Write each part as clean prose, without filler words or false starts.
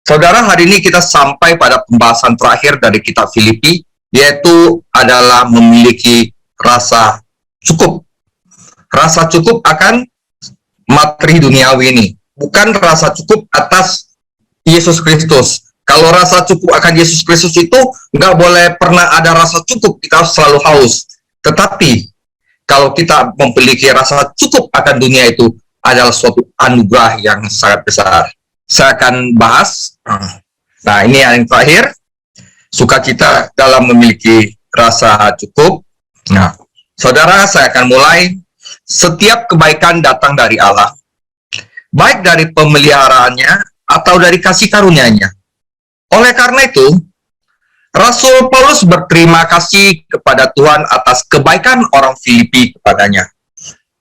Saudara, hari ini kita sampai pada pembahasan terakhir dari kitab Filipi, yaitu adalah memiliki rasa cukup. Rasa cukup akan materi duniawi ini, bukan rasa cukup atas Yesus Kristus. Kalau rasa cukup akan Yesus Kristus itu nggak boleh pernah ada rasa cukup, kita selalu haus. Tetapi kalau kita memiliki rasa cukup akan dunia itu adalah suatu anugerah yang sangat besar. Saya akan bahas. Nah, ini yang terakhir, sukacita dalam memiliki rasa cukup. Nah, saudara, saya akan mulai. Setiap kebaikan datang dari Allah, baik dari pemeliharaannya atau dari kasih karunia-Nya. Oleh karena itu, Rasul Paulus berterima kasih kepada Tuhan atas kebaikan orang Filipi kepadanya.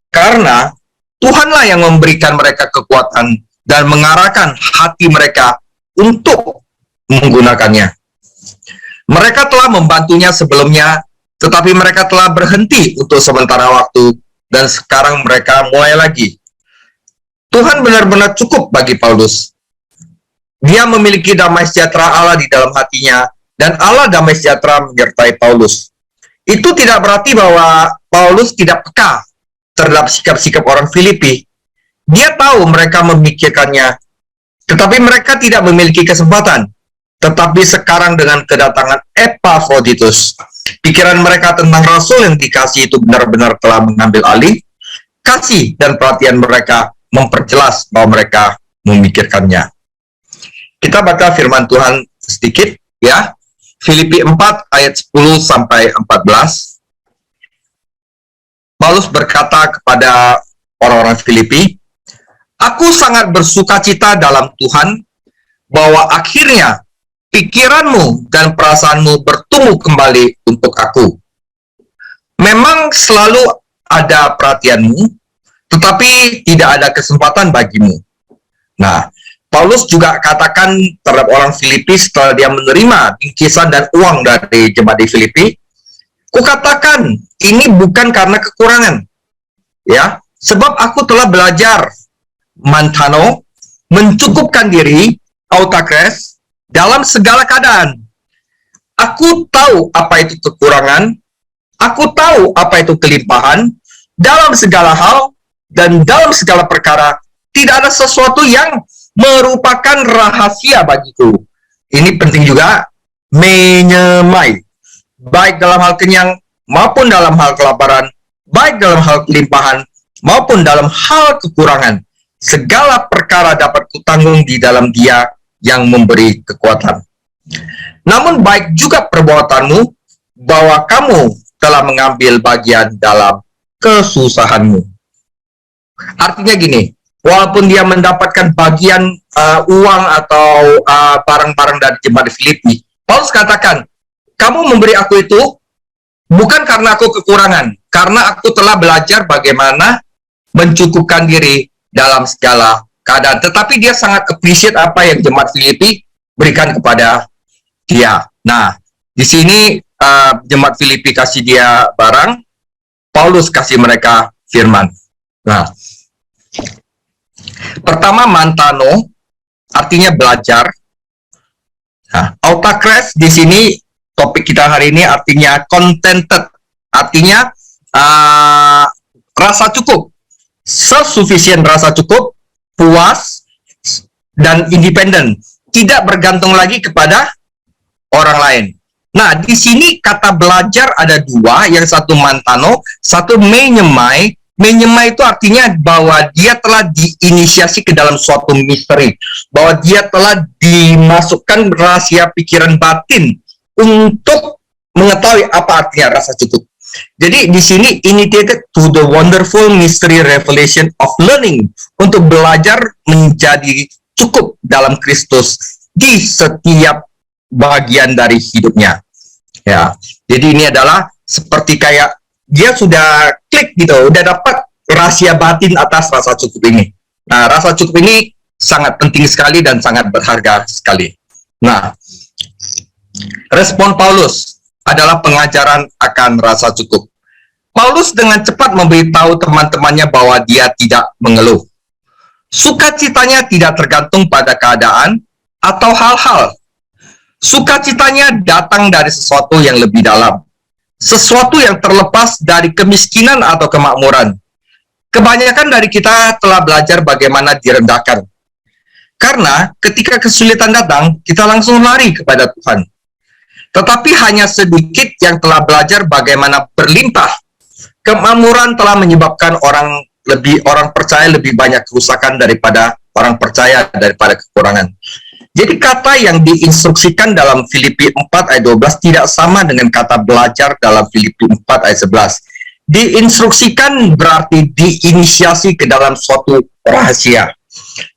Karena Tuhanlah yang memberikan mereka kekuatan dan mengarahkan hati mereka untuk menggunakannya. Mereka telah membantunya sebelumnya, tetapi mereka telah berhenti untuk sementara waktu, dan sekarang mereka mulai lagi. Tuhan benar-benar cukup bagi Paulus. Dia memiliki damai sejahtera Allah di dalam hatinya, dan Allah damai sejahtera menyertai Paulus. Itu tidak berarti bahwa Paulus tidak peka terhadap sikap-sikap orang Filipi. Dia tahu mereka memikirkannya, tetapi mereka tidak memiliki kesempatan. Tetapi sekarang dengan kedatangan Epafroditus, pikiran mereka tentang Rasul yang dikasih itu benar-benar telah mengambil alih. Kasih dan perhatian mereka memperjelas bahwa mereka memikirkannya. Kita baca firman Tuhan sedikit, ya. Filipi 4 ayat 10 sampai 14. Paulus berkata kepada orang-orang Filipi, "Aku sangat bersukacita dalam Tuhan bahwa akhirnya pikiranmu dan perasaanmu bertumbuh kembali untuk aku. Memang selalu ada perhatianmu, tetapi tidak ada kesempatan bagimu." Nah, Paulus juga katakan terhadap orang Filipi setelah dia menerima bingkisan dan uang dari jemaat di Filipi, "Kukatakan ini bukan karena kekurangan, ya, sebab aku telah belajar mantano, mencukupkan diri, autakres, dalam segala keadaan. Aku tahu apa itu kekurangan, aku tahu apa itu kelimpahan, dalam segala hal dan dalam segala perkara, tidak ada sesuatu yang merupakan rahasia bagiku." Ini penting juga, menyemai, baik dalam hal kenyang maupun dalam hal kelaparan, baik dalam hal kelimpahan maupun dalam hal kekurangan. Segala perkara dapat kutanggung di dalam Dia yang memberi kekuatan. Namun baik juga perbuatanmu, bahwa kamu telah mengambil bagian dalam kesusahanmu. Artinya gini, walaupun dia mendapatkan bagian uang atau barang-barang dari jemaat Filipi, Paulus katakan, "Kamu memberi aku itu bukan karena aku kekurangan, karena aku telah belajar bagaimana mencukupkan diri dalam segala keadaan." Tetapi dia sangat appreciate apa yang jemaat Filipi berikan kepada dia. Nah, di sini jemaat Filipi kasih dia barang, Paulus kasih mereka firman. Nah, pertama, mantano artinya belajar. Nah, autakres di sini topik kita hari ini artinya contented, artinya rasa cukup, self-sufficient, rasa cukup, puas, dan independen, tidak bergantung lagi kepada orang lain. Nah, di sini kata belajar ada dua, yang satu mantano, satu menyemai. Menyemai itu artinya bahwa dia telah diinisiasi ke dalam suatu misteri, bahwa dia telah dimasukkan rahasia pikiran batin untuk mengetahui apa artinya rasa cukup. Jadi di sini initiated to the wonderful mystery revelation of learning, untuk belajar menjadi cukup dalam Kristus di setiap bagian dari hidupnya. Ya, jadi ini adalah seperti kayak dia sudah klik gitu, udah dapat rahasia batin atas rasa cukup ini. Nah, rasa cukup ini sangat penting sekali dan sangat berharga sekali. Nah, respon Paulus adalah pengajaran akan rasa cukup. Paulus dengan cepat memberitahu teman-temannya bahwa dia tidak mengeluh. Sukacitanya tidak tergantung pada keadaan atau hal-hal. Sukacitanya datang dari sesuatu yang lebih dalam, sesuatu yang terlepas dari kemiskinan atau kemakmuran. Kebanyakan dari kita telah belajar bagaimana direndahkan. Karena ketika kesulitan datang, kita langsung lari kepada Tuhan. Tetapi hanya sedikit yang telah belajar bagaimana berlimpah. Kemakmuran telah menyebabkan orang percaya lebih banyak kerusakan daripada orang percaya daripada kekurangan. Jadi kata yang diinstruksikan dalam Filipi 4 ayat 12 tidak sama dengan kata belajar dalam Filipi 4 ayat 11. Diinstruksikan berarti diinisiasi ke dalam suatu rahasia.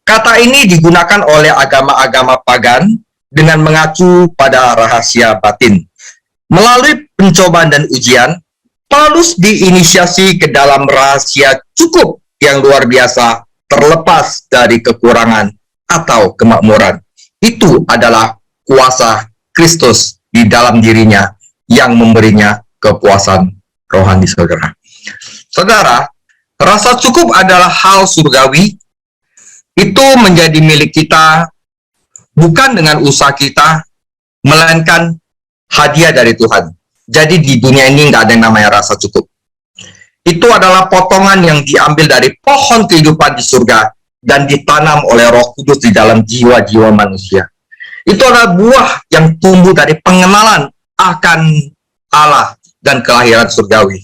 Kata ini digunakan oleh agama-agama pagan dengan mengacu pada rahasia batin. Melalui pencobaan dan ujian, Paulus diinisiasi ke dalam rahasia cukup yang luar biasa, terlepas dari kekurangan atau kemakmuran. Itu adalah kuasa Kristus di dalam dirinya yang memberinya kepuasan rohani, saudara. Saudara, rasa cukup adalah hal surgawi. Itu menjadi milik kita bukan dengan usaha kita, melainkan hadiah dari Tuhan. Jadi di dunia ini nggak ada yang namanya rasa cukup. Itu adalah potongan yang diambil dari pohon kehidupan di surga dan ditanam oleh Roh Kudus di dalam jiwa-jiwa manusia. Itu adalah buah yang tumbuh dari pengenalan akan Allah dan kelahiran surgawi.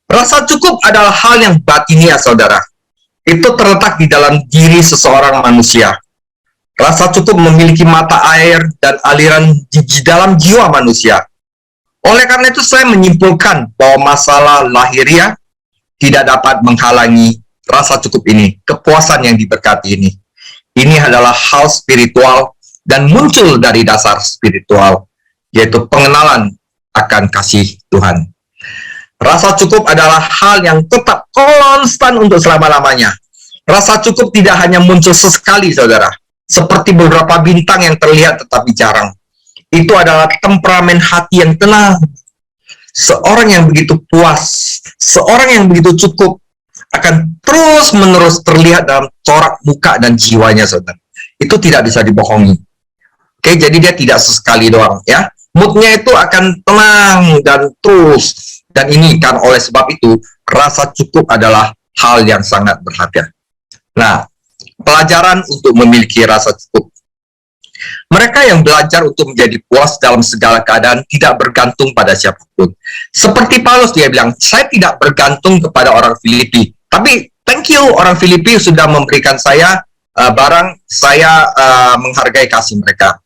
Rasa cukup adalah hal yang batiniah, saudara. Itu terletak di dalam diri seseorang manusia. Rasa cukup memiliki mata air dan aliran di dalam jiwa manusia. Oleh karena itu saya menyimpulkan bahwa masalah lahiriah tidak dapat menghalangi rasa cukup ini, kepuasan yang diberkati ini. Ini adalah hal spiritual dan muncul dari dasar spiritual, yaitu pengenalan akan kasih Tuhan. Rasa cukup adalah hal yang tetap konstan untuk selama-lamanya. Rasa cukup tidak hanya muncul sesekali, saudara. Seperti beberapa bintang yang terlihat tetapi jarang. Itu adalah temperamen hati yang tenang. Seorang yang begitu puas, seorang yang begitu cukup, akan terus-menerus terlihat dalam corak muka dan jiwanya, saudara. Itu tidak bisa dibohongi. Oke, jadi dia tidak sesekali doang, ya. Moodnya itu akan tenang dan terus. Dan ini kan oleh sebab itu, rasa cukup adalah hal yang sangat berharga. Nah, pelajaran untuk memiliki rasa cukup. Mereka yang belajar untuk menjadi puas dalam segala keadaan tidak bergantung pada siapapun. Seperti Paulus, dia bilang, saya tidak bergantung kepada orang Filipi. Tapi thank you orang Filipi sudah memberikan saya barang, saya menghargai kasih mereka.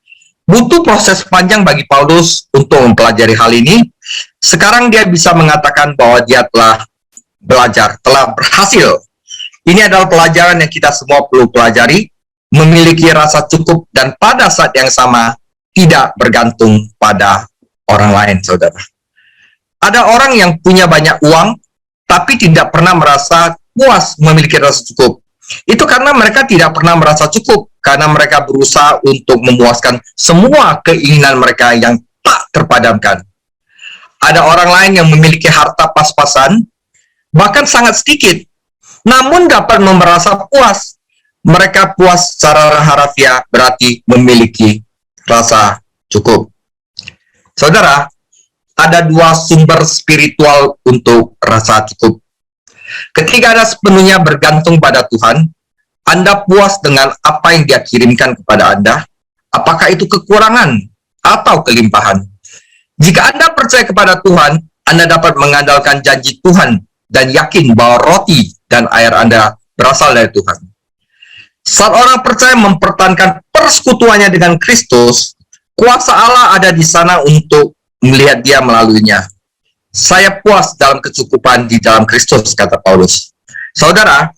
Butuh proses panjang bagi Paulus untuk mempelajari hal ini. Sekarang dia bisa mengatakan bahwa dia telah belajar, telah berhasil. Ini adalah pelajaran yang kita semua perlu pelajari, memiliki rasa cukup dan pada saat yang sama tidak bergantung pada orang lain, saudara. Ada orang yang punya banyak uang, tapi tidak pernah merasa puas memiliki rasa cukup. Itu karena mereka tidak pernah merasa cukup, karena mereka berusaha untuk memuaskan semua keinginan mereka yang tak terpadamkan. Ada orang lain yang memiliki harta pas-pasan, bahkan sangat sedikit, namun dapat merasa puas. Mereka puas secara harafiah berarti memiliki rasa cukup. Saudara, ada dua sumber spiritual untuk rasa cukup. Ketika Anda sepenuhnya bergantung pada Tuhan, Anda puas dengan apa yang Dia kirimkan kepada Anda, apakah itu kekurangan atau kelimpahan. Jika Anda percaya kepada Tuhan, Anda dapat mengandalkan janji Tuhan dan yakin bahwa roti dan air Anda berasal dari Tuhan. Saat orang percaya mempertahankan persekutuannya dengan Kristus, kuasa Allah ada di sana untuk melihat dia melaluinya. Saya puas dalam kecukupan di dalam Kristus, kata Paulus. Saudara,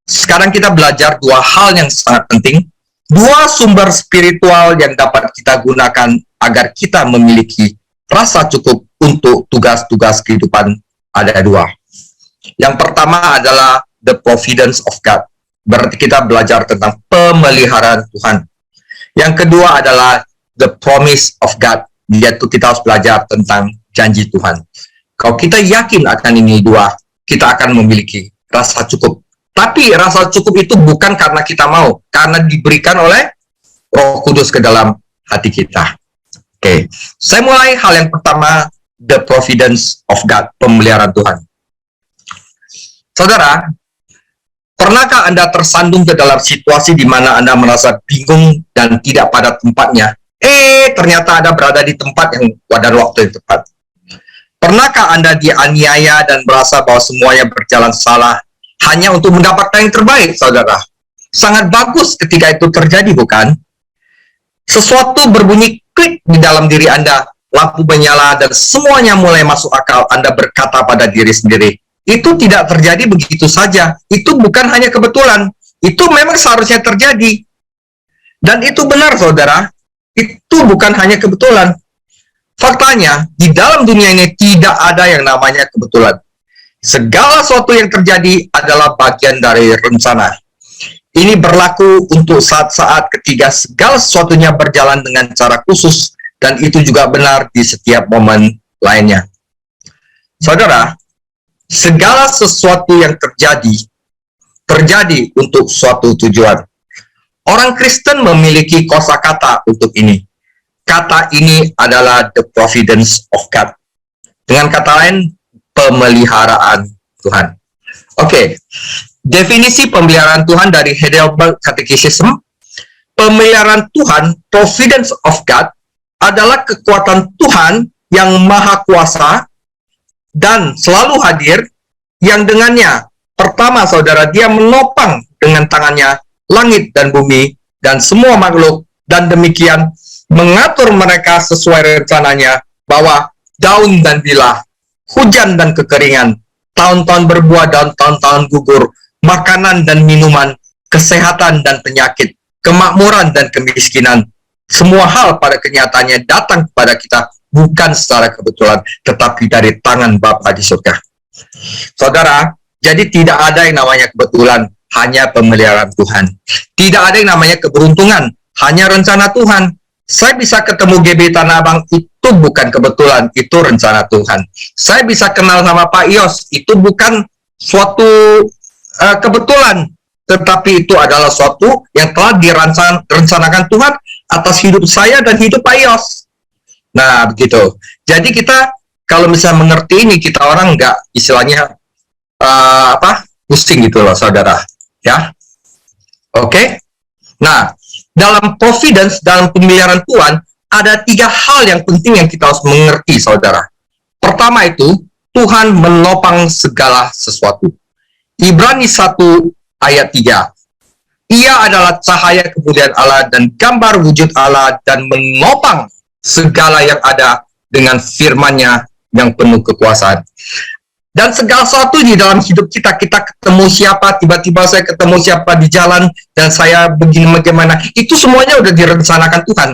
sekarang kita belajar dua hal yang sangat penting, dua sumber spiritual yang dapat kita gunakan agar kita memiliki rasa cukup untuk tugas-tugas kehidupan. Ada dua. Yang pertama adalah the providence of God. Berarti kita belajar tentang pemeliharaan Tuhan. Yang kedua adalah the promise of God, yaitu kita harus belajar tentang janji Tuhan. Kalau kita yakin akan ini dua, kita akan memiliki rasa cukup. Tapi rasa cukup itu bukan karena kita mau, karena diberikan oleh Roh Kudus ke dalam hati kita. Oke, saya mulai hal yang pertama, the providence of God, pemeliharaan Tuhan. Saudara, pernahkah Anda tersandung ke dalam situasi di mana Anda merasa bingung dan tidak pada tempatnya? Ternyata Anda berada di tempat yang pada waktu yang tepat. Pernahkah Anda dianiaya dan merasa bahwa semuanya berjalan salah hanya untuk mendapatkan yang terbaik, saudara? Sangat bagus ketika itu terjadi, bukan? Sesuatu berbunyi klik di dalam diri Anda, lampu menyala, dan semuanya mulai masuk akal. Anda berkata pada diri sendiri, itu tidak terjadi begitu saja. Itu bukan hanya kebetulan. Itu memang seharusnya terjadi. Dan itu benar, saudara. Itu bukan hanya kebetulan. Faktanya, di dalam dunia ini tidak ada yang namanya kebetulan. Segala sesuatu yang terjadi adalah bagian dari rencana. Ini berlaku untuk saat-saat ketika segala sesuatunya berjalan dengan cara khusus, dan itu juga benar di setiap momen lainnya. Saudara, segala sesuatu yang terjadi untuk suatu tujuan. Orang Kristen memiliki kosakata untuk ini. Kata ini adalah the providence of God. Dengan kata lain, pemeliharaan Tuhan. Oke. Definisi pemeliharaan Tuhan dari Heidelberg Catechism. Pemeliharaan Tuhan, providence of God, adalah kekuatan Tuhan yang maha kuasa dan selalu hadir, yang dengannya, pertama saudara, dia menopang dengan tangannya langit dan bumi dan semua makhluk, dan demikian mengatur mereka sesuai rencananya, bahwa daun dan bilah, hujan dan kekeringan, tahun-tahun berbuah dan tahun-tahun gugur, makanan dan minuman, kesehatan dan penyakit, kemakmuran dan kemiskinan, semua hal pada kenyataannya datang kepada kita bukan secara kebetulan, tetapi dari tangan Bapa di surga. Saudara, jadi tidak ada yang namanya kebetulan, hanya pemeliharaan Tuhan. Tidak ada yang namanya keberuntungan, hanya rencana Tuhan. Saya bisa ketemu GB Tanah Abang, itu bukan kebetulan, itu rencana Tuhan. Saya bisa kenal sama Pak Ios, itu bukan suatu kebetulan, tetapi itu adalah suatu yang telah direncanakan Tuhan atas hidup saya dan hidup Pak Ios. Nah, begitu. Jadi kita, kalau misalnya mengerti ini, kita orang nggak istilahnya pusing gitu loh, saudara. Ya, oke. Nah, dalam providence, dalam pemeliharaan Tuhan, ada 3 hal yang penting yang kita harus mengerti, saudara. Pertama itu, Tuhan menopang segala sesuatu. Ibrani 1 ayat 3. Ia adalah cahaya kemuliaan Allah dan gambar wujud Allah, dan menopang segala yang ada dengan firman-Nya yang penuh kekuasaan. Dan segala sesuatu di dalam hidup kita, kita ketemu siapa, tiba-tiba saya ketemu siapa di jalan, dan saya begini bagaimana, itu semuanya udah direncanakan Tuhan.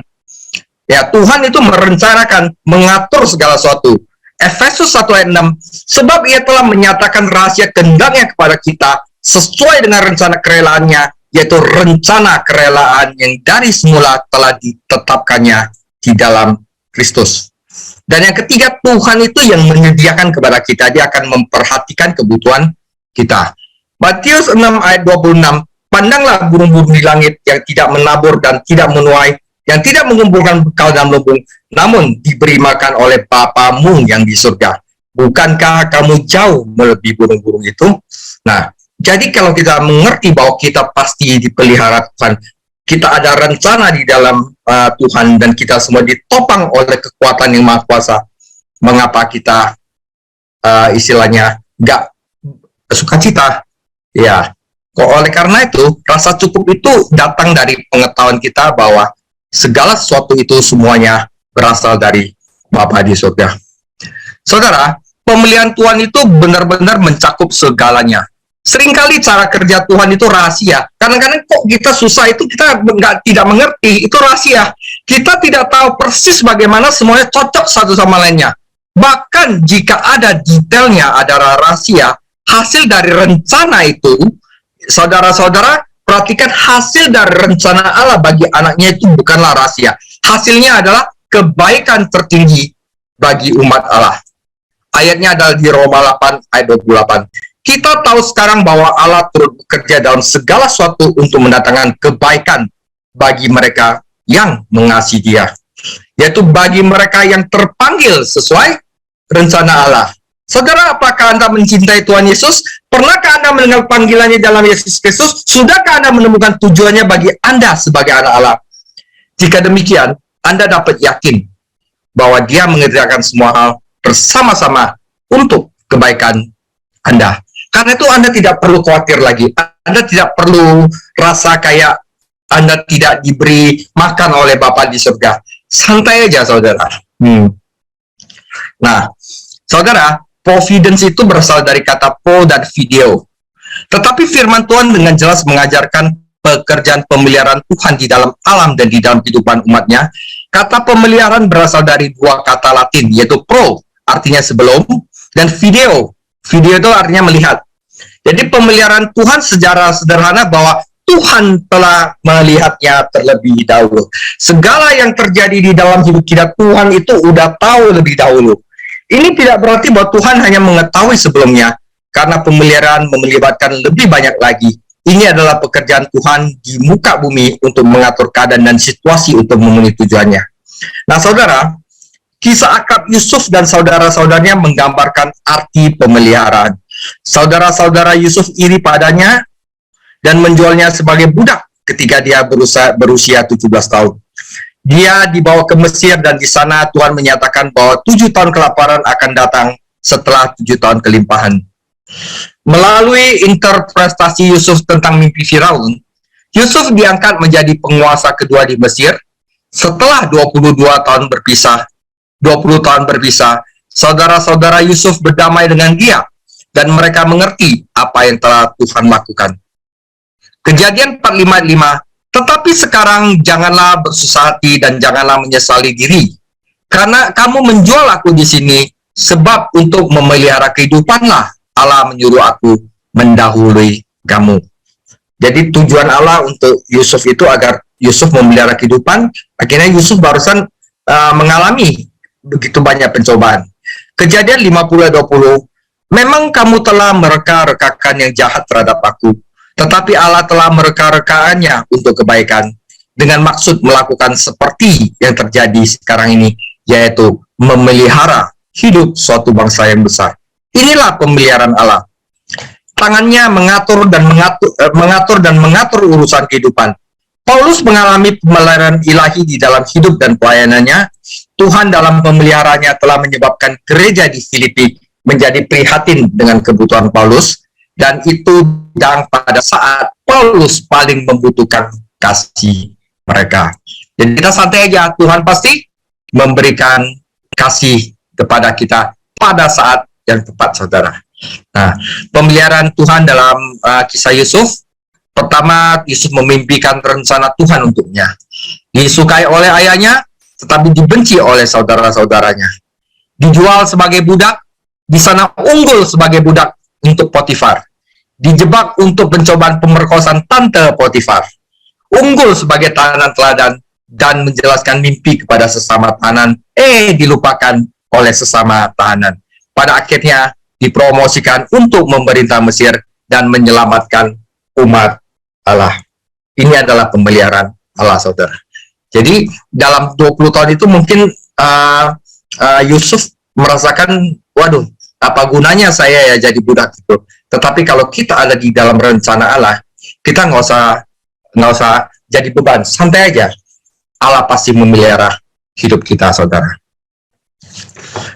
Ya, Tuhan itu merencanakan, mengatur segala sesuatu. Efesus 1 ayat 6, sebab ia telah menyatakan rahasia kehendaknya kepada kita sesuai dengan rencana kerelaannya, yaitu rencana kerelaan yang dari semula telah ditetapkannya di dalam Kristus. Dan yang ketiga, Tuhan itu yang menyediakan kepada kita, dia akan memperhatikan kebutuhan kita. Matius 6 ayat 26, pandanglah burung-burung di langit yang tidak menabur dan tidak menuai, yang tidak mengumpulkan bekal dalam lumbung, namun diberi makan oleh Bapamu yang di surga. Bukankah kamu jauh melebihi burung-burung itu? Nah, jadi kalau kita mengerti bahwa kita pasti dipelihara Tuhan, kita ada rencana di dalam Tuhan, dan kita semua ditopang oleh kekuatan yang maha kuasa, mengapa kita istilahnya nggak sukacita? Ya, oleh karena itu, rasa cukup itu datang dari pengetahuan kita bahwa segala sesuatu itu semuanya berasal dari Bapa di surga. Saudara, pemeliharaan Tuhan itu benar-benar mencakup segalanya. Seringkali cara kerja Tuhan itu rahasia. Kadang-kadang kok kita susah itu, kita tidak mengerti, itu rahasia. Kita tidak tahu persis bagaimana semuanya cocok satu sama lainnya. Bahkan jika ada detailnya, ada rahasia, hasil dari rencana itu, saudara-saudara, perhatikan hasil dari rencana Allah bagi anaknya itu bukanlah rahasia. Hasilnya adalah kebaikan tertinggi bagi umat Allah. Ayatnya adalah di Roma 8 ayat 28. Kita tahu sekarang bahwa Allah turut bekerja dalam segala sesuatu untuk mendatangkan kebaikan bagi mereka yang mengasihi Dia, yaitu bagi mereka yang terpanggil sesuai rencana Allah. Saudara, apakah Anda mencintai Tuhan Yesus? Pernahkah Anda mendengar panggilannya dalam Yesus Kristus? Sudahkah Anda menemukan tujuannya bagi Anda sebagai anak Allah? Jika demikian, Anda dapat yakin bahwa Dia mengerjakan semua hal bersama-sama untuk kebaikan Anda. Karena itu Anda tidak perlu khawatir lagi. Anda tidak perlu rasa kayak Anda tidak diberi makan oleh Bapa di surga. Santai aja, saudara. Nah, saudara, providence itu berasal dari kata po dan video. Tetapi firman Tuhan dengan jelas mengajarkan pekerjaan pemeliharaan Tuhan di dalam alam dan di dalam kehidupan umatnya. Kata pemeliharaan berasal dari dua kata Latin, yaitu pro, artinya sebelum, dan video. Video itu artinya melihat. Jadi pemeliharaan Tuhan secara sederhana bahwa Tuhan telah melihatnya terlebih dahulu. Segala yang terjadi di dalam hidup kita, Tuhan itu udah tahu lebih dahulu. Ini tidak berarti bahwa Tuhan hanya mengetahui sebelumnya, karena pemeliharaan melibatkan lebih banyak lagi. Ini adalah pekerjaan Tuhan di muka bumi untuk mengatur keadaan dan situasi untuk memenuhi tujuannya. Nah, saudara, kisah akrab Yusuf dan saudara-saudaranya menggambarkan arti pemeliharaan. Saudara-saudara Yusuf iri padanya dan menjualnya sebagai budak ketika dia berusia 17 tahun. Dia dibawa ke Mesir dan di sana Tuhan menyatakan bahwa 7 tahun kelaparan akan datang setelah 7 tahun kelimpahan. Melalui interpretasi Yusuf tentang mimpi Firaun, Yusuf diangkat menjadi penguasa kedua di Mesir. Setelah 20 tahun berpisah, saudara-saudara Yusuf berdamai dengan dia dan mereka mengerti apa yang telah Tuhan lakukan. Kejadian 4:5, tetapi sekarang janganlah bersusah hati dan janganlah menyesali diri, karena kamu menjual aku di sini, sebab untuk memelihara kehidupanlah Allah menyuruh aku mendahului kamu. Jadi tujuan Allah untuk Yusuf itu agar Yusuf memelihara kehidupan. Akhirnya Yusuf barusan mengalami begitu banyak pencobaan. Kejadian 50:20, memang kamu telah mereka-rekakan yang jahat terhadap aku, tetapi Allah telah mereka-rekaannya untuk kebaikan, dengan maksud melakukan seperti yang terjadi sekarang ini, yaitu memelihara hidup suatu bangsa yang besar. Inilah pemeliharaan Allah. Tangannya mengatur dan mengatur urusan kehidupan. Paulus mengalami pemeliharaan ilahi di dalam hidup dan pelayanannya. Tuhan dalam pemeliharaannya telah menyebabkan gereja di Filipi menjadi prihatin dengan kebutuhan Paulus, dan itu pada saat Paulus paling membutuhkan kasih mereka. Jadi kita santai aja, Tuhan pasti memberikan kasih kepada kita pada saat yang tepat, saudara. Nah, pemeliharaan Tuhan dalam kisah Yusuf, pertama, Yusuf memimpikan rencana Tuhan untuknya. Disukai oleh ayahnya, tetapi dibenci oleh saudara-saudaranya. Dijual sebagai budak, di sana unggul sebagai budak untuk Potifar. Dijebak untuk pencobaan pemerkosaan tante Potifar. Unggul sebagai tahanan teladan dan menjelaskan mimpi kepada sesama tahanan, dilupakan oleh sesama tahanan. Pada akhirnya dipromosikan untuk memerintah Mesir dan menyelamatkan umat Allah. Ini adalah pemeliharaan Allah, saudara. Jadi dalam 20 tahun itu mungkin Yusuf merasakan, waduh, apa gunanya saya ya jadi budak itu. Tetapi kalau kita ada di dalam rencana Allah, kita nggak usah jadi beban, santai aja. Allah pasti memelihara hidup kita, saudara.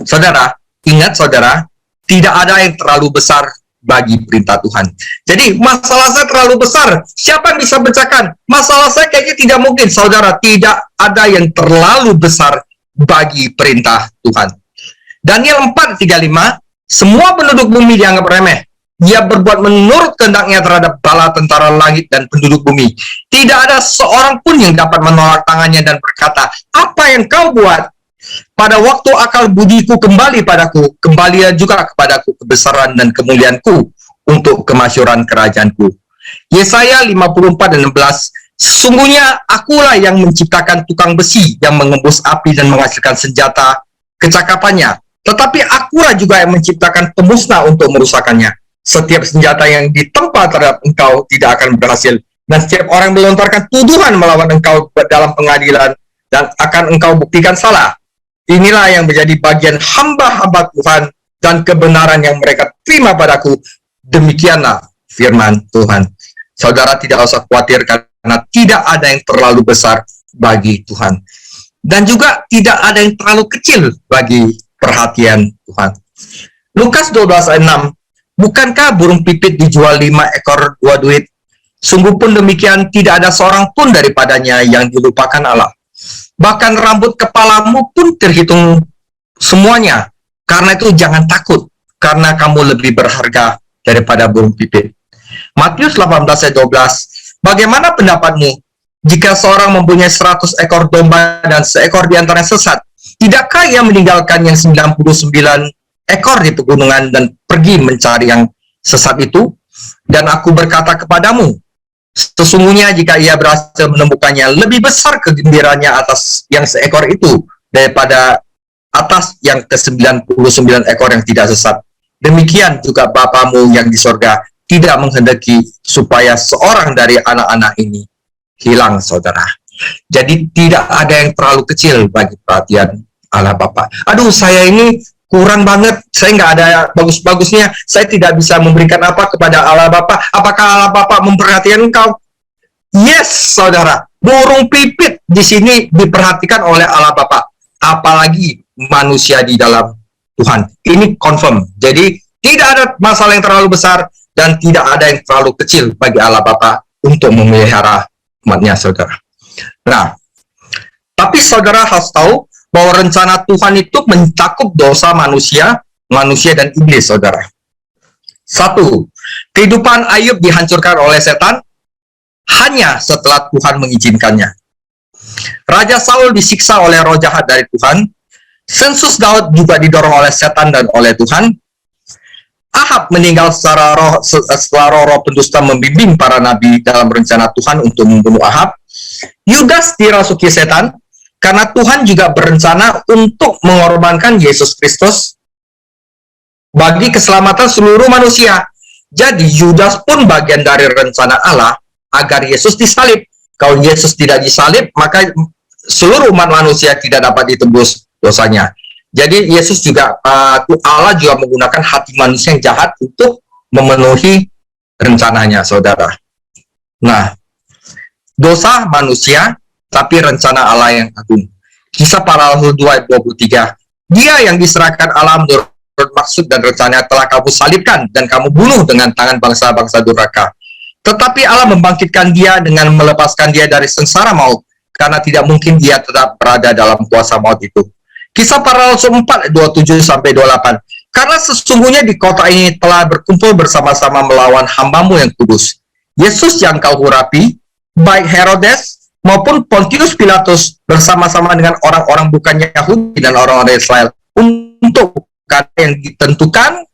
Saudara, ingat saudara, tidak ada yang terlalu besar bagi perintah Tuhan. Jadi masalah saya terlalu besar, siapa yang bisa bacakan? Masalah saya kayaknya tidak mungkin, saudara. Tidak ada yang terlalu besar bagi perintah Tuhan. Daniel 4:35, semua penduduk bumi dianggap remeh. Dia berbuat menurut kehendaknya terhadap bala tentara langit dan penduduk bumi. Tidak ada seorang pun yang dapat menolak tangannya dan berkata, apa yang kau buat? Pada waktu akal budiku kembali padaku, kembali juga kepadaku kebesaran dan kemuliaanku untuk kemasyhuran kerajaanku. Yesaya 54:16, sesungguhnya akulah yang menciptakan tukang besi yang mengembus api dan menghasilkan senjata kecakapannya. Tetapi akulah juga yang menciptakan pemusnah untuk merusakannya. Setiap senjata yang ditempa terhadap engkau tidak akan berhasil dan setiap orang melontarkan tuduhan melawan engkau dalam pengadilan, dan akan engkau buktikan salah. Inilah yang menjadi bagian hamba-hamba Tuhan dan kebenaran yang mereka terima padaku. Demikianlah firman Tuhan. Saudara tidak usah khawatir karena tidak ada yang terlalu besar bagi Tuhan. Dan juga tidak ada yang terlalu kecil bagi perhatian Tuhan. Lukas 12 ayat 6. Bukankah burung pipit dijual 5 ekor 2 duit? Sungguh pun demikian tidak ada seorang pun daripadanya yang dilupakan Allah. Bahkan rambut kepalamu pun terhitung semuanya. Karena itu jangan takut, karena kamu lebih berharga daripada burung pipit. Matius 18 ayat 12. Bagaimana pendapatmu? Jika seorang mempunyai 100 ekor domba dan seekor di antaranya sesat, tidakkah ia meninggalkan yang 99 ekor di pegunungan dan pergi mencari yang sesat itu? Dan aku berkata kepadamu, sesungguhnya jika ia berhasil menemukannya, lebih besar kegembiraannya atas yang seekor itu daripada atas yang ke-99 ekor yang tidak sesat. Demikian juga Bapamu yang di sorga tidak menghendaki supaya seorang dari anak-anak ini hilang, saudara. Jadi tidak ada yang terlalu kecil bagi perhatian Allah Bapa. Aduh, saya ini kurang banget, saya nggak ada bagus-bagusnya, saya tidak bisa memberikan apa kepada Allah Bapa. Apakah Allah Bapa memperhatikan engkau? Yes, saudara. Burung pipit di sini diperhatikan oleh Allah Bapa. Apalagi manusia di dalam Tuhan. Ini confirm. Jadi tidak ada masalah yang terlalu besar dan tidak ada yang terlalu kecil bagi Allah Bapa untuk memelihara umatnya, saudara. Nah, tapi saudara harus tahu bahwa rencana Tuhan itu mencakup dosa manusia dan iblis, saudara. 1. Kehidupan Ayub dihancurkan oleh setan hanya setelah Tuhan mengizinkannya. Raja Saul disiksa oleh roh jahat dari Tuhan. Sensus Daud juga didorong oleh setan dan oleh Tuhan. Ahab meninggal setelah roh pendusta membimbing para nabi dalam rencana Tuhan untuk membunuh Ahab. Yudas dirasuki setan karena Tuhan juga berencana untuk mengorbankan Yesus Kristus bagi keselamatan seluruh manusia. Jadi Yudas pun bagian dari rencana Allah agar Yesus disalib. Kalau Yesus tidak disalib, maka seluruh umat manusia tidak dapat ditebus dosanya. Jadi Yesus juga, Allah juga menggunakan hati manusia yang jahat untuk memenuhi rencananya, saudara. Nah, dosa manusia, tapi rencana Allah yang agung. Kisah Para Rasul 2 ayat 23. Dia yang diserahkan Allah menurut maksud dan rencananya telah kamu salibkan dan kamu bunuh dengan tangan bangsa-bangsa durhaka. Tetapi Allah membangkitkan dia dengan melepaskan dia dari sengsara maut, karena tidak mungkin dia tetap berada dalam kuasa maut itu. Kisah Para Rasul 4, 27-28. Karena sesungguhnya di kota ini telah berkumpul bersama-sama melawan hambamu yang kudus, Yesus yang kau urapi, baik Herodes maupun Pontius Pilatus bersama-sama dengan orang-orang bukan Yahudi dan orang-orang Israel, untuk yang ditentukan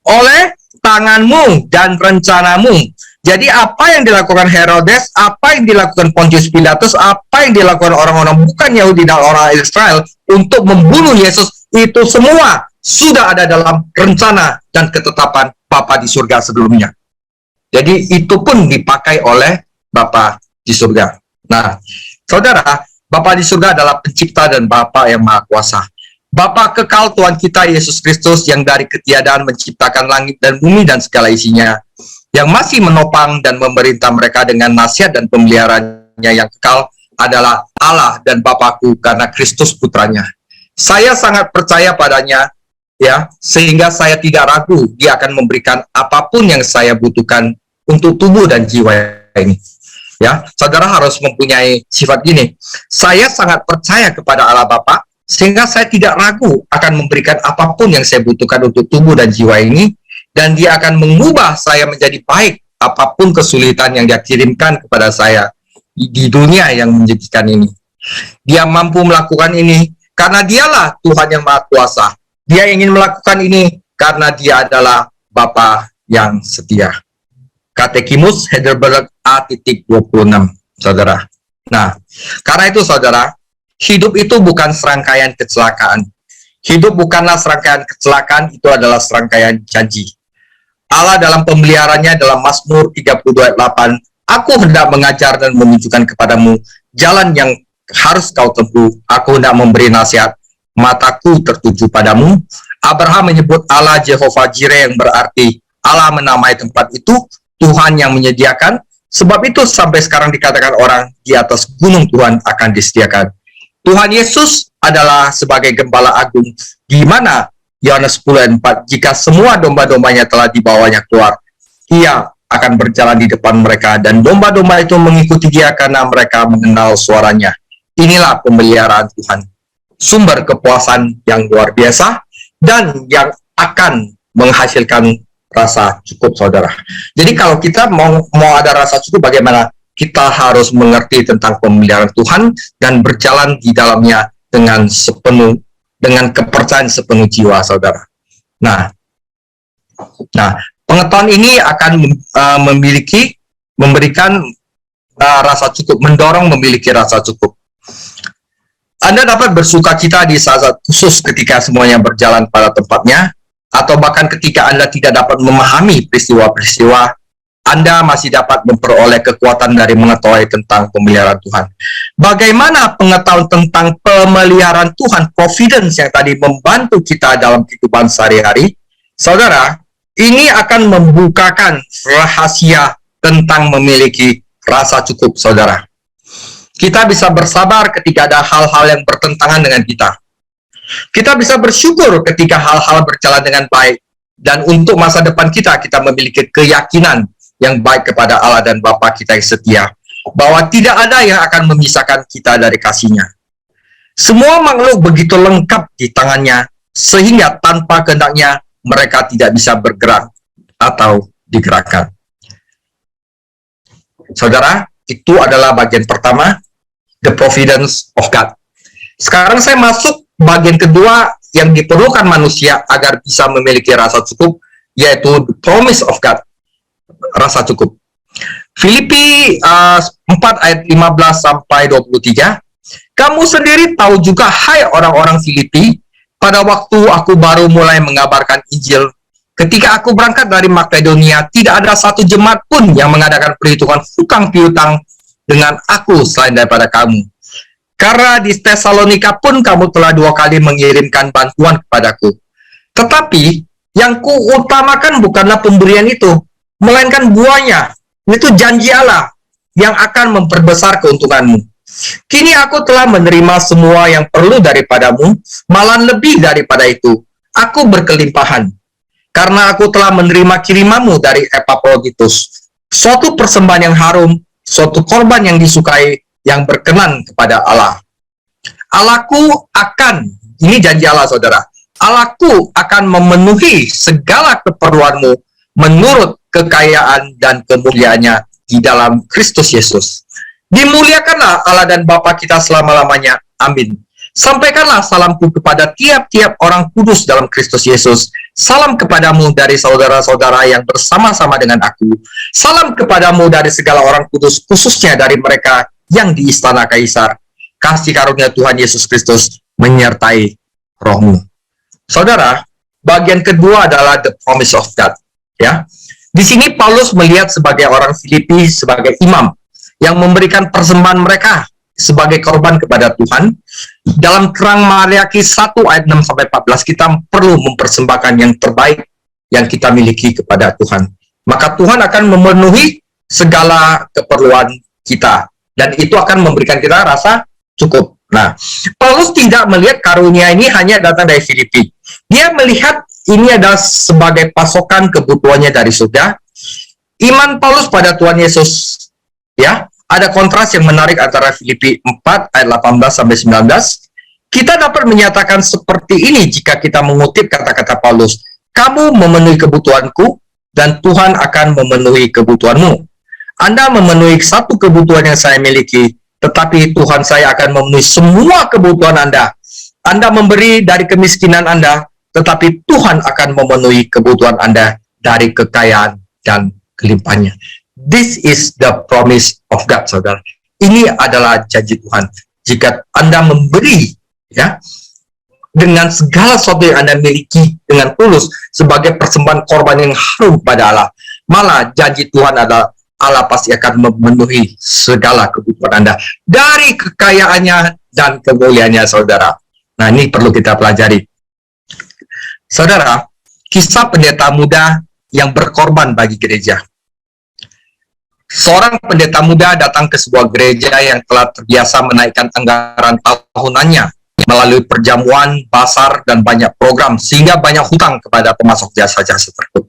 oleh tanganmu dan rencanamu. Jadi apa yang dilakukan Herodes, apa yang dilakukan Pontius Pilatus, apa yang dilakukan orang-orang bukan Yahudi dan orang Israel untuk membunuh Yesus, itu semua sudah ada dalam rencana dan ketetapan Bapa di surga sebelumnya. Jadi itu pun dipakai oleh Bapa di surga. Nah, saudara, Bapa di surga adalah pencipta dan Bapa yang maha kuasa. Bapa kekal Tuhan kita Yesus Kristus yang dari ketiadaan menciptakan langit dan bumi dan segala isinya, yang masih menopang dan memerintah mereka dengan nasihat dan pemeliharaannya yang kekal, adalah Allah dan Bapakku karena Kristus putranya. Saya sangat percaya padanya, ya, sehingga saya tidak ragu dia akan memberikan apapun yang saya butuhkan untuk tubuh dan jiwa ini. Ya, saudara harus mempunyai sifat gini. Saya sangat percaya kepada Allah Bapa, sehingga saya tidak ragu akan memberikan apapun yang saya butuhkan untuk tubuh dan jiwa ini, dan dia akan mengubah saya menjadi baik apapun kesulitan yang dia kirimkan kepada saya di dunia yang menjadikan ini. Dia mampu melakukan ini karena dialah Tuhan yang maha kuasa. Dia ingin melakukan ini karena dia adalah Bapa yang setia. Katekimus Heidelberg A.26, saudara. Nah, karena itu saudara, hidup itu bukan serangkaian kecelakaan. Hidup bukanlah serangkaian kecelakaan, itu adalah serangkaian janji. Allah dalam pemeliharaannya dalam Mazmur 32 ayat 8 Aku hendak mengajar dan menunjukkan kepadamu jalan yang harus kau tempuh. Aku hendak memberi nasihat, mataku tertuju padamu. Abraham menyebut Allah Jehovah Jireh, yang berarti Allah menamai tempat itu Tuhan yang menyediakan. Sebab itu sampai sekarang dikatakan orang, di atas gunung Tuhan akan disediakan. Tuhan Yesus adalah sebagai gembala agung, di mana Yohanes 10:4, jika semua domba-dombanya telah dibawanya keluar, ia akan berjalan di depan mereka, dan domba-domba itu mengikuti dia karena mereka mengenal suaranya. Inilah pemeliharaan Tuhan, sumber kepuasan yang luar biasa dan yang akan menghasilkan rasa cukup, saudara. Jadi kalau kita mau ada rasa cukup, bagaimana? Kita harus mengerti tentang pemeliharaan Tuhan dan berjalan di dalamnya dengan kepercayaan sepenuh jiwa, saudara. Nah, pengetahuan ini akan memberikan rasa cukup, mendorong memiliki rasa cukup. Anda dapat bersuka cita di saat khusus ketika semuanya berjalan pada tempatnya, atau bahkan ketika Anda tidak dapat memahami peristiwa-peristiwa, Anda masih dapat memperoleh kekuatan dari mengetahui tentang pemeliharaan Tuhan. Bagaimana pengetahuan tentang pemeliharaan Tuhan, providence yang tadi membantu kita dalam kehidupan sehari-hari, saudara, ini akan membukakan rahasia tentang memiliki rasa cukup, saudara. Kita bisa bersabar ketika ada hal-hal yang bertentangan dengan kita. Kita bisa bersyukur ketika hal-hal berjalan dengan baik. Dan untuk masa depan kita memiliki keyakinan yang baik kepada Allah dan Bapa kita yang setia, bahwa tidak ada yang akan memisahkan kita dari kasih-Nya. Semua makhluk begitu lengkap di tangannya, sehingga tanpa kehendak-Nya mereka tidak bisa bergerak atau digerakkan. Saudara, itu adalah bagian pertama, the providence of God. Sekarang saya masuk bagian kedua yang diperlukan manusia agar bisa memiliki rasa cukup, yaitu the promise of God, rasa cukup. Filipi 4 ayat 15 sampai 23. Kamu sendiri tahu juga, hai orang-orang Filipi, pada waktu aku baru mulai mengabarkan Injil, ketika aku berangkat dari Makedonia, tidak ada satu jemaat pun yang mengadakan perhitungan hutang piutang dengan aku selain daripada kamu. Karena di Tesalonika pun kamu telah 2 kali mengirimkan bantuan kepadaku. Tetapi yang kuutamakan bukanlah pemberian itu, melainkan buahnya, itu janji Allah yang akan memperbesar keuntunganmu. Kini aku telah menerima semua yang perlu daripadamu, malah lebih daripada itu. Aku berkelimpahan, karena aku telah menerima kirimanmu dari Epaphroditus, suatu persembahan yang harum, suatu korban yang disukai, yang berkenan kepada Allah. Allahku akan, ini janji Allah, saudara, Allahku akan memenuhi segala keperluanmu menurut kekayaan dan kemuliaannya di dalam Kristus Yesus. Dimuliakanlah Allah dan Bapa kita selama-lamanya. Amin. Sampaikanlah salamku kepada tiap-tiap orang kudus dalam Kristus Yesus. Salam kepadamu dari saudara-saudara yang bersama-sama dengan aku. Salam kepadamu dari segala orang kudus, khususnya dari mereka yang di istana Kaisar. Kasih karunia Tuhan Yesus Kristus menyertai rohmu. Saudara, bagian kedua adalah the promise of God. Ya, di sini Paulus melihat sebagai orang Filipi sebagai imam yang memberikan persembahan mereka sebagai korban kepada Tuhan. Dalam terang Maliaki 1 ayat 6 sampai 14, kita perlu mempersembahkan yang terbaik yang kita miliki kepada Tuhan. Maka Tuhan akan memenuhi segala keperluan kita, dan itu akan memberikan kita rasa cukup. Nah, Paulus tidak melihat karunia ini hanya datang dari Filipi. Dia melihat ini adalah sebagai pasokan kebutuhannya dari surga. Iman Paulus pada Tuhan Yesus, ya, ada kontras yang menarik antara Filipi 4 ayat 18 sampai 19. Kita dapat menyatakan seperti ini jika kita mengutip kata-kata Paulus, kamu memenuhi kebutuhanku dan Tuhan akan memenuhi kebutuhanmu. Anda memenuhi satu kebutuhan yang saya miliki, tetapi Tuhan saya akan memenuhi semua kebutuhan Anda. Anda memberi dari kemiskinan Anda, tetapi Tuhan akan memenuhi kebutuhan Anda dari kekayaan dan kelimpahannya. This is the promise of God, saudara. Ini adalah janji Tuhan. Jika Anda memberi, ya, dengan segala sesuatu yang Anda miliki dengan tulus sebagai persembahan korban yang harum pada Allah, malah janji Tuhan adalah Allah pasti akan memenuhi segala kebutuhan Anda dari kekayaannya dan kemuliaannya, saudara. Nah, ini perlu kita pelajari. Saudara, kisah pendeta muda yang berkorban bagi gereja. Seorang pendeta muda datang ke sebuah gereja yang telah terbiasa menaikkan anggaran tahunannya melalui perjamuan, pasar, dan banyak program, sehingga banyak hutang kepada pemasok jasa-jasa tersebut.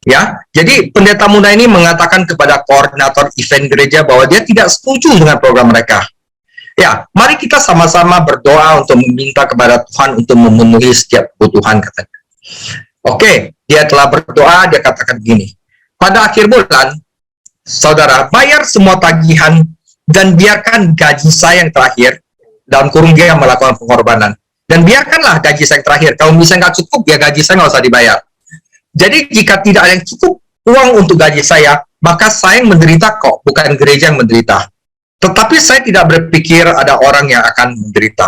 Ya, jadi pendeta muda ini mengatakan kepada koordinator event gereja bahwa dia tidak setuju dengan program mereka. Ya, mari kita sama-sama berdoa untuk meminta kepada Tuhan untuk memenuhi setiap kebutuhan, katanya. Oke, dia telah berdoa, dia katakan begini, pada akhir bulan, saudara, bayar semua tagihan dan biarkan gaji saya yang terakhir, dalam kurung dia yang melakukan pengorbanan, dan biarkanlah gaji saya yang terakhir. Kalau misalnya nggak cukup, ya gaji saya nggak usah dibayar. Jadi jika tidak ada yang cukup uang untuk gaji saya, maka saya yang menderita kok, bukan gereja yang menderita. Tetapi saya tidak berpikir ada orang yang akan menderita.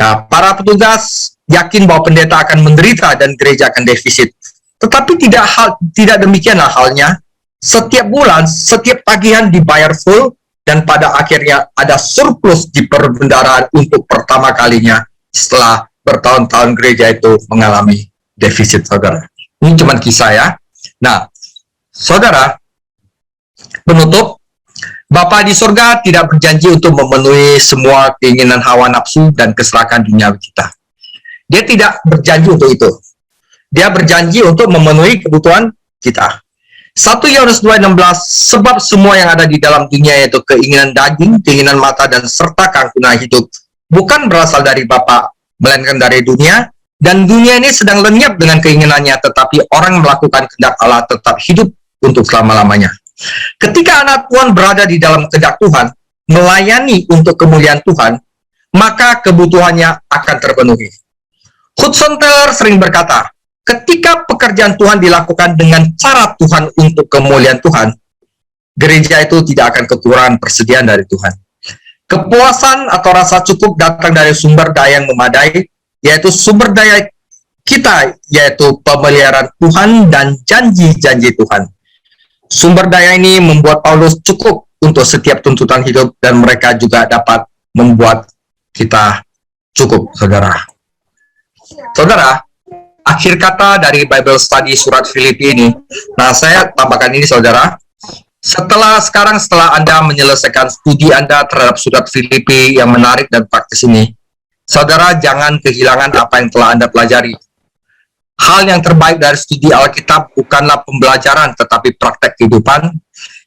Nah, para petugas yakin bahwa pendeta akan menderita dan gereja akan defisit. Tetapi tidak demikianlah halnya. Setiap bulan, setiap tagihan dibayar full, dan pada akhirnya ada surplus di perbendaharaan untuk pertama kalinya setelah bertahun-tahun gereja itu mengalami defisit, saudara. Ini cuma kisah ya. Nah, saudara, penutup, Bapa di surga tidak berjanji untuk memenuhi semua keinginan hawa nafsu dan keserakahan dunia kita. Dia tidak berjanji untuk itu. Dia berjanji untuk memenuhi kebutuhan kita. 1 Yohanes 2:16, sebab semua yang ada di dalam dunia, yaitu keinginan daging, keinginan mata, dan serta keangkuhan hidup, bukan berasal dari Bapa, melainkan dari dunia, dan dunia ini sedang lenyap dengan keinginannya, tetapi orang melakukan kehendak Allah tetap hidup untuk selama-lamanya. Ketika anak Tuhan berada di dalam kehendak Tuhan, melayani untuk kemuliaan Tuhan, maka kebutuhannya akan terpenuhi. Hudson Taylor sering berkata, ketika pekerjaan Tuhan dilakukan dengan cara Tuhan untuk kemuliaan Tuhan, gereja itu tidak akan kekurangan persediaan dari Tuhan. Kepuasan atau rasa cukup datang dari sumber daya yang memadai, yaitu sumber daya kita, yaitu pemeliharaan Tuhan dan janji-janji Tuhan. Sumber daya ini membuat Paulus cukup untuk setiap tuntutan hidup, dan mereka juga dapat membuat kita cukup, saudara. Saudara, akhir kata dari Bible Study surat Filipi ini, nah saya tambahkan ini, saudara. Setelah Anda menyelesaikan studi Anda terhadap surat Filipi yang menarik dan praktis ini, saudara jangan kehilangan apa yang telah Anda pelajari. Hal yang terbaik dari studi Alkitab bukanlah pembelajaran, tetapi praktek kehidupan.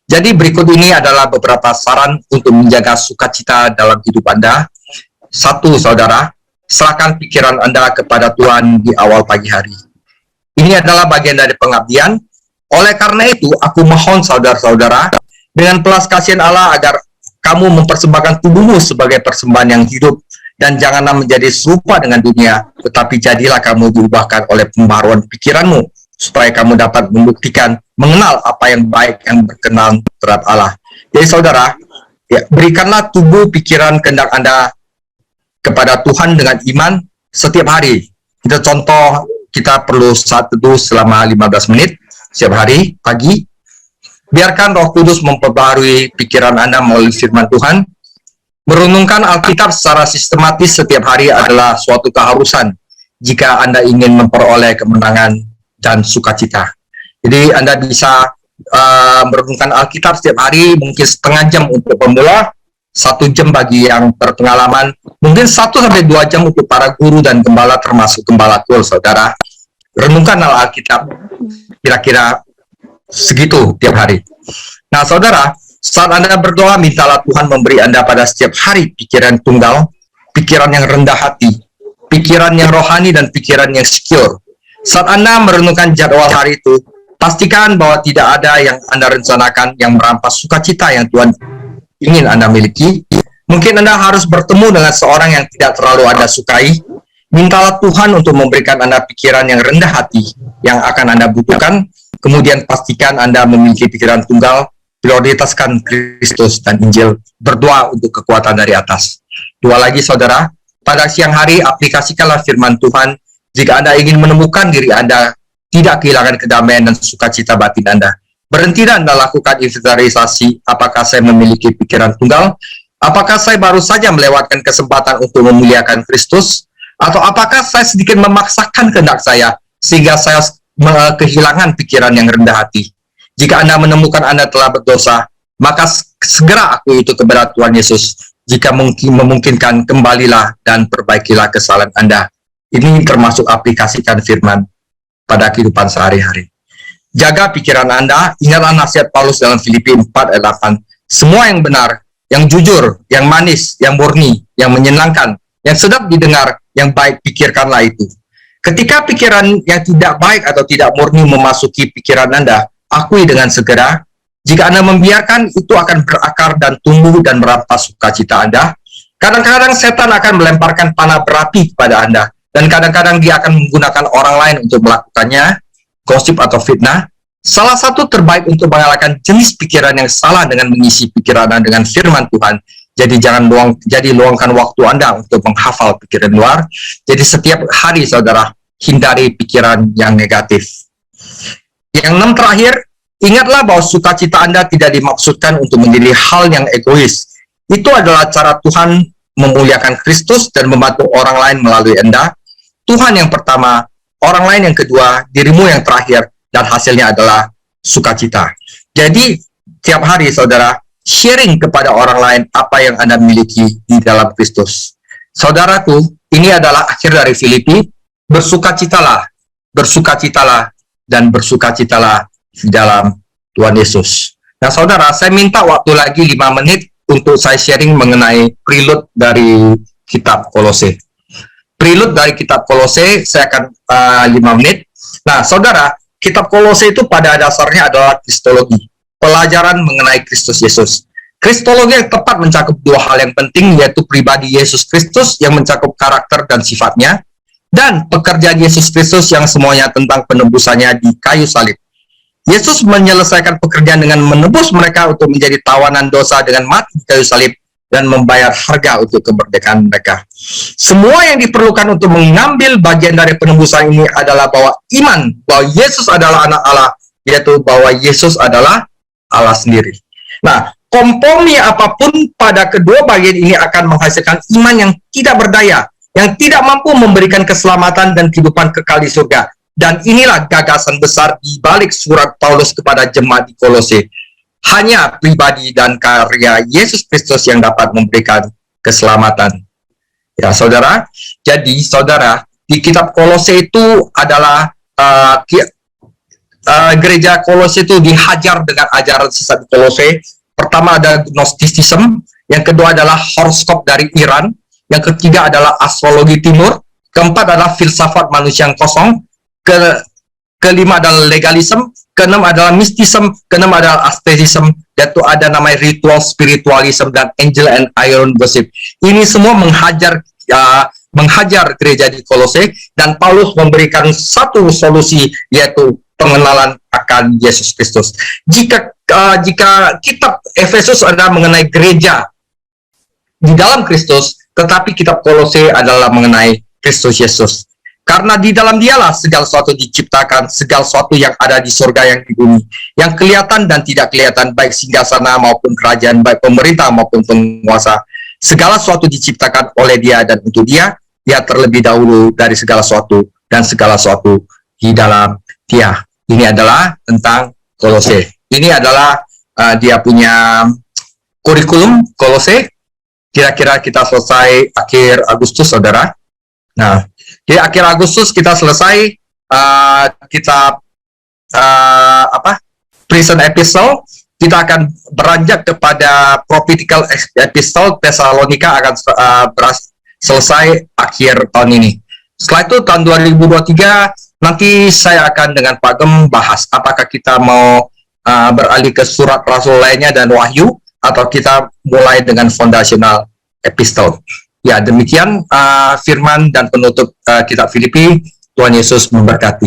Jadi berikut ini adalah beberapa saran untuk menjaga sukacita dalam hidup Anda. 1, saudara, serahkan pikiran Anda kepada Tuhan di awal pagi hari. Ini adalah bagian dari pengabdian. Oleh karena itu, aku mohon saudara-saudara, dengan belas kasihan Allah agar kamu mempersembahkan tubuhmu sebagai persembahan yang hidup, dan janganlah menjadi serupa dengan dunia, tetapi jadilah kamu diubahkan oleh pembaharuan pikiranmu, supaya kamu dapat membuktikan, mengenal apa yang baik, yang berkenan terhadap Allah. Jadi saudara, ya, berikanlah tubuh, pikiran, kehendak Anda kepada Tuhan dengan iman setiap hari. Kita contoh, kita perlu saat teduh selama 15 menit setiap hari, pagi. Biarkan Roh Kudus memperbarui pikiran Anda melalui firman Tuhan. Merenungkan Alkitab secara sistematis setiap hari adalah suatu keharusan jika Anda ingin memperoleh kemenangan dan sukacita. Jadi Anda bisa merenungkan Alkitab setiap hari, mungkin setengah jam untuk pemula, 1 jam bagi yang berpengalaman, mungkin 1-2 jam untuk para guru dan gembala, termasuk gembala kul, saudara. Renungkan Alkitab kira-kira segitu tiap hari. Nah, saudara, saat Anda berdoa, mintalah Tuhan memberi Anda pada setiap hari pikiran tunggal, pikiran yang rendah hati, pikiran yang rohani, dan pikiran yang secure. Saat Anda merenungkan jadwal hari itu, pastikan bahwa tidak ada yang Anda rencanakan yang merampas sukacita yang Tuhan ingin Anda miliki. Mungkin Anda harus bertemu dengan seorang yang tidak terlalu Anda sukai. Mintalah Tuhan untuk memberikan Anda pikiran yang rendah hati yang akan Anda butuhkan. Kemudian pastikan Anda memiliki pikiran tunggal, prioritaskan Kristus dan Injil, berdoa untuk kekuatan dari atas. 2 lagi, saudara, pada siang hari aplikasikanlah firman Tuhan jika Anda ingin menemukan diri Anda tidak kehilangan kedamaian dan sukacita batin Anda. Berhenti dan lakukan inventarisasi. Apakah saya memiliki pikiran tunggal? Apakah saya baru saja melewatkan kesempatan untuk memuliakan Kristus? Atau apakah saya sedikit memaksakan kehendak saya sehingga saya kehilangan pikiran yang rendah hati? Jika Anda menemukan Anda telah berdosa, maka segera akui itu kepada Tuhan Yesus. Jika memungkinkan, kembalilah dan perbaikilah kesalahan Anda. Ini termasuk aplikasikan firman pada kehidupan sehari-hari. Jaga pikiran Anda. Ingatlah nasihat Paulus dalam Filipi 4 ayat 8. Semua yang benar, yang jujur, yang manis, yang murni, yang menyenangkan, yang sedap didengar, yang baik, pikirkanlah itu. Ketika pikiran yang tidak baik atau tidak murni memasuki pikiran Anda, akui dengan segera. Jika Anda membiarkan, itu akan berakar dan tumbuh dan merampas sukacita Anda. Kadang-kadang setan akan melemparkan panah berapi kepada Anda, dan kadang-kadang dia akan menggunakan orang lain untuk melakukannya, gosip atau fitnah. Salah satu terbaik untuk mengalahkan jenis pikiran yang salah dengan mengisi pikiran Anda dengan firman Tuhan. Jadi luangkan waktu Anda untuk menghafal pikiran luar. Jadi setiap hari saudara hindari pikiran yang negatif. Yang 6 terakhir, ingatlah bahwa sukacita Anda tidak dimaksudkan untuk menjadi hal yang egois. Itu adalah cara Tuhan memuliakan Kristus dan membantu orang lain melalui Anda. Tuhan yang pertama, orang lain yang kedua, dirimu yang terakhir, dan hasilnya adalah sukacita. Jadi tiap hari saudara sharing kepada orang lain apa yang Anda miliki di dalam Kristus. Saudaraku, ini adalah akhir dari Filipi. Bersukacitalah, bersukacitalah, dan bersukacitalah di dalam Tuhan Yesus. Nah saudara, saya minta waktu lagi 5 menit untuk saya sharing mengenai prelude dari kitab Kolose. Prelude dari kitab Kolose, saya akan 5 menit. Nah saudara, kitab Kolose itu pada dasarnya adalah kristologi. Pelajaran mengenai Kristus Yesus. Kristologi yang tepat mencakup 2 hal yang penting, yaitu pribadi Yesus Kristus yang mencakup karakter dan sifatnya, dan pekerjaan Yesus Kristus yang semuanya tentang penebusannya di kayu salib. Yesus menyelesaikan pekerjaan dengan menebus mereka untuk menjadi tawanan dosa dengan mati di kayu salib dan membayar harga untuk kemerdekaan mereka. Semua yang diperlukan untuk mengambil bagian dari penebusan ini adalah bahwa iman bahwa Yesus adalah anak Allah, yaitu bahwa Yesus adalah Allah sendiri. Nah, kompromi apapun pada kedua bagian ini akan menghasilkan iman yang tidak berdaya, yang tidak mampu memberikan keselamatan dan kehidupan kekal di surga. Dan inilah gagasan besar di balik surat Paulus kepada jemaat di Kolose. Hanya pribadi dan karya Yesus Kristus yang dapat memberikan keselamatan. Ya, saudara. Jadi, saudara, di kitab Kolose itu adalah gereja Kolose itu dihajar dengan ajaran sesat di Kolose. Pertama ada Gnosticism, yang kedua adalah horoskop dari Iran, yang ketiga adalah astrologi timur, keempat adalah filsafat manusia yang kosong, kelima adalah legalism, keenam adalah mistism, keenam adalah aesthetism, yaitu ada namanya ritual spiritualism dan angel and iron worship. Ini semua menghajar gereja di Kolose, dan Paulus memberikan satu solusi, yaitu pengenalan akan Yesus Kristus. Jika kitab Efesus adalah mengenai gereja di dalam Kristus, tetapi kitab Kolose adalah mengenai Kristus Yesus. Karena di dalam dialah segala sesuatu diciptakan, segala sesuatu yang ada di surga yang di bumi, yang kelihatan dan tidak kelihatan, baik singgasana maupun kerajaan, baik pemerintah maupun penguasa. Segala sesuatu diciptakan oleh Dia dan untuk Dia. Dia terlebih dahulu dari segala sesuatu, dan segala sesuatu di dalam Dia. Ini adalah tentang Kolose. Ini adalah dia punya kurikulum Kolose. Kira-kira kita selesai akhir Agustus, saudara. Nah, di akhir Agustus kita selesai kitab Prison Epistle. Kita akan beranjak kepada Prophetical Epistle. Tesalonika akan selesai akhir tahun ini. Setelah itu tahun 2023 nanti saya akan dengan Pak Gem bahas apakah kita mau beralih ke surat rasul lainnya dan wahyu, atau kita mulai dengan foundational epistle. Ya, demikian firman dan penutup kitab Filipi. Tuhan Yesus memberkati.